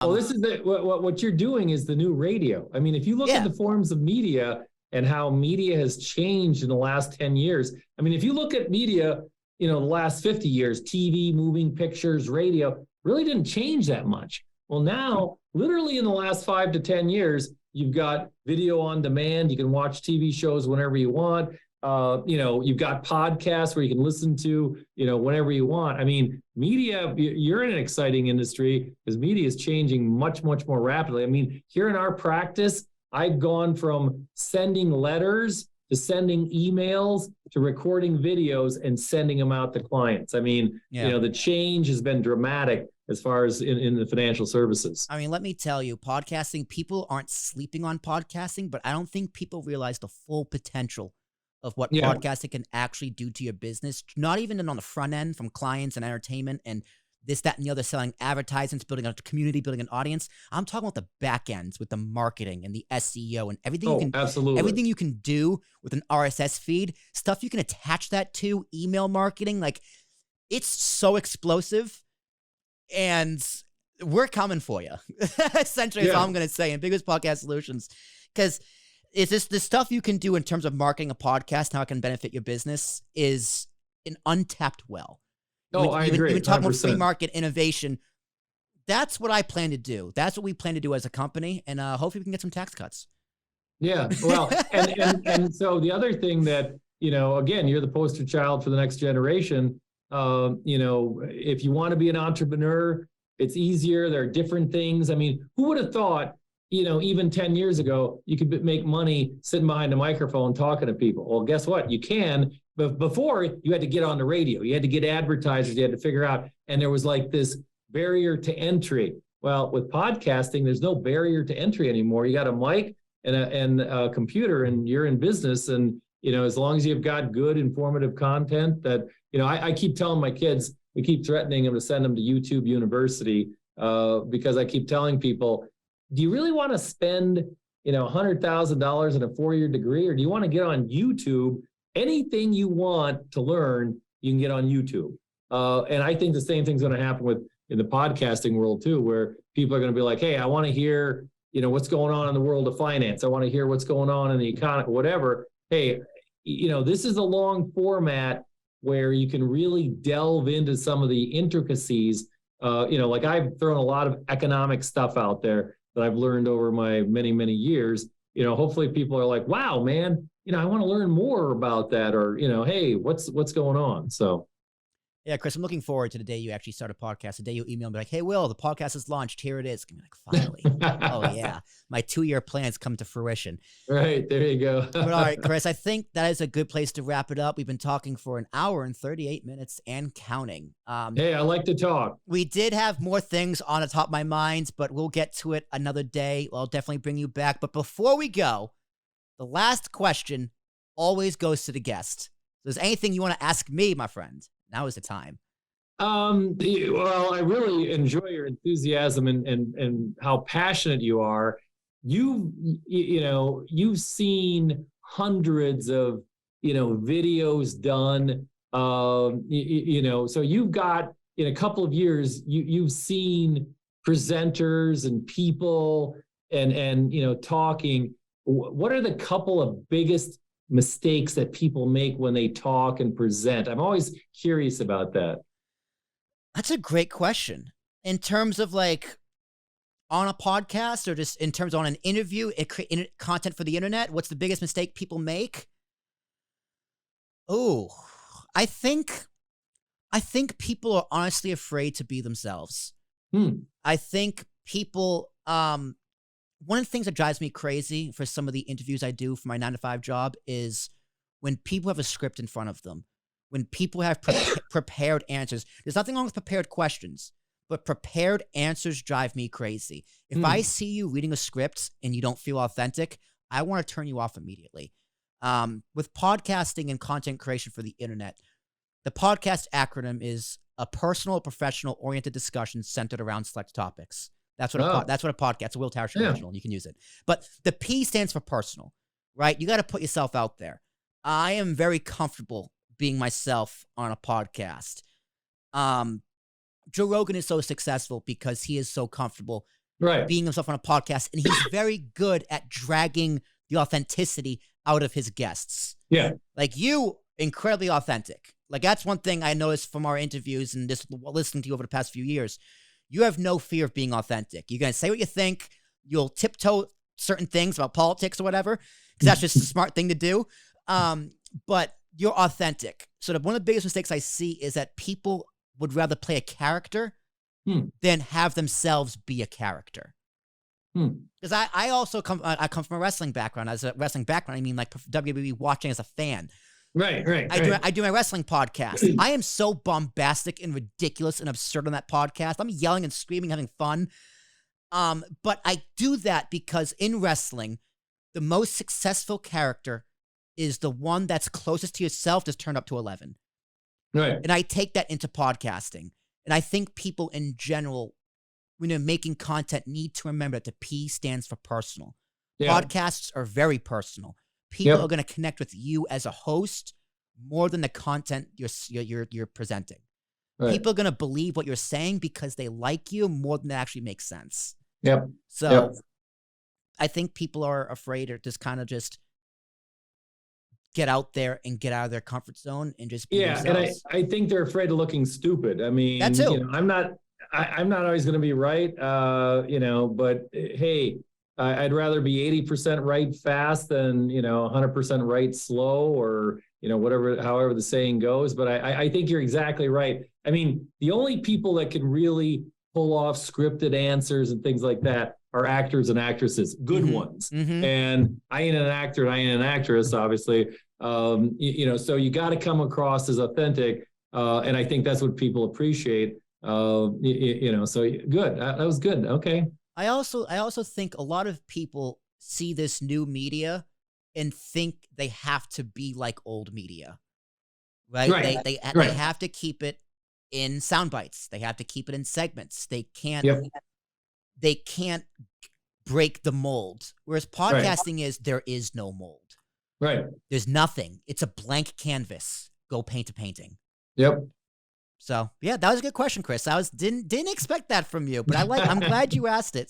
Well, this is what you're doing is the new radio. I mean, if you look at the forms of media and how media has changed in the last 10 years, I mean, if you look at media, the last 50 years, TV, moving pictures, radio, really didn't change that much. Well, now, literally in the last 5 to 10 years, you've got video on demand. You can watch TV shows whenever you want. You've got podcasts where you can listen to, whenever you want. I mean, media, you're in an exciting industry because media is changing much, much more rapidly. I mean, here in our practice, I've gone from sending letters to sending emails to recording videos and sending them out to clients. I mean, the change has been dramatic as far as in the financial services. I mean, let me tell you, podcasting, people aren't sleeping on podcasting, but I don't think people realize the full potential of what podcasting can actually do to your business, not even on the front end from clients and entertainment and this, that, and the other, selling advertisements, building a community, building an audience. I'm talking about the back ends with the marketing and the SEO and everything. Everything you can do with an RSS feed, stuff you can attach that to, email marketing. Like, it's so explosive, and we're coming for you. Essentially, is all I'm going to say. Ambiguous Podcast Solutions, because is the stuff you can do in terms of marketing a podcast, how it can benefit your business, is an untapped well. I agree. Even talking about free market innovation, that's what I plan to do. That's what we plan to do as a company, and hopefully we can get some tax cuts. Yeah, well, and so the other thing that, again, you're the poster child for the next generation. If you want to be an entrepreneur, it's easier. There are different things. I mean, who would have thought, even 10 years ago, you could make money sitting behind a microphone talking to people? Well, guess what? You can. But before, you had to get on the radio. You had to get advertisers. You had to figure out. And there was like this barrier to entry. Well, with podcasting, there's no barrier to entry anymore. You got a mic and a computer, and you're in business. And, as long as you've got good, informative content that, I keep telling my kids, we keep threatening them to send them to YouTube University because I keep telling people, do you really want to spend, $100,000 in a 4-year degree, or do you want to get on YouTube? Anything you want to learn, you can get on YouTube. And I think the same thing's going to happen in the podcasting world too, where people are going to be like, hey, I want to hear, what's going on in the world of finance. I want to hear what's going on in the economy, whatever. Hey, this is a long format where you can really delve into some of the intricacies. Like I've thrown a lot of economic stuff out there that I've learned over my many, many years. Hopefully people are like, wow, man, I want to learn more about that, or, hey, what's going on? So. Yeah, Chris, I'm looking forward to the day you actually start a podcast, the day you email me like, hey, Will, the podcast is launched. Here it is. I'm like, finally. Oh, yeah. My 2-year plans come to fruition. Right. There you go. But all right, Chris, I think that is a good place to wrap it up. We've been talking for an hour and 38 minutes and counting. Hey, I like to talk. We did have more things on the top of my mind, but we'll get to it another day. I'll definitely bring you back. But before we go, the last question always goes to the guest. So is there anything you want to ask me, my friend? Now is the time. Well, I really enjoy your enthusiasm and how passionate you are. You've seen hundreds of, videos done. So you've got, in a couple of years, you've seen presenters and people and talking. What are the couple of biggest mistakes that people make when they talk and present? I'm always curious about that. That's a great question. In terms of like on a podcast, or just in terms of on an interview, content for the internet, what's the biggest mistake people make? Oh, I think people are honestly afraid to be themselves. I think people, one of the things that drives me crazy for some of the interviews I do for my 9-to-5 job is when people have a script in front of them, when people have prepared answers. There's nothing wrong with prepared questions, but prepared answers drive me crazy. If I see you reading a script and you don't feel authentic, I want to turn you off immediately. With podcasting and content creation for the internet, the podcast acronym is a personal, professional, oriented discussion centered around select topics. That's what a podcast. It's a Will Tarashuk original. You can use it. But the P stands for personal, right? You got to put yourself out there. I am very comfortable being myself on a podcast. Joe Rogan is so successful because he is so comfortable Right. being himself on a podcast, and he's very good at dragging the authenticity out of his guests. Yeah. Like you, incredibly authentic. Like that's one thing I noticed from our interviews and just listening to you over the past few years. You have no fear of being authentic. You're going to say what you think. You'll tiptoe certain things about politics or whatever, because that's just a smart thing to do. But you're authentic. So one of the biggest mistakes I see is that people would rather play a character than have themselves be a character. Because I also come from a wrestling background. As a wrestling background, I mean like WWE watching as a fan. Right. I do my wrestling podcast. I am so bombastic and ridiculous and absurd on that podcast. I'm yelling and screaming, having fun. But I do that because in wrestling, the most successful character is the one that's closest to yourself, just turned up to 11. Right. And I take that into podcasting. And I think people in general, when they're making content, need to remember that the P stands for personal. Yeah. Podcasts are very personal. People are going to connect with you as a host more than the content you're presenting. Right. People are going to believe what you're saying because they like you more than it actually makes sense. Yep. So I think people are afraid or just kind of just get out there and get out of their comfort zone and just be themselves. And I think they're afraid of looking stupid. I mean, that too. You know, I'm not always going to be right, but hey, I'd rather be 80% right fast than, 100% right slow, or, however the saying goes. But I think you're exactly right. I mean, the only people that can really pull off scripted answers and things like that are actors and actresses, good ones. And I ain't an actor and I ain't an actress, obviously. So you got to come across as authentic. And I think that's what people appreciate. So good. That was good. Okay. I also think a lot of people see this new media and think they have to be like old media, right? They have to keep it in sound bites. They have to keep it in segments. They can't break the mold. Whereas podcasting there is no mold. Right. There's nothing. It's a blank canvas. Go paint a painting. Yep. So yeah, that was a good question, Chris. I didn't expect that from you, but I'm glad you asked it.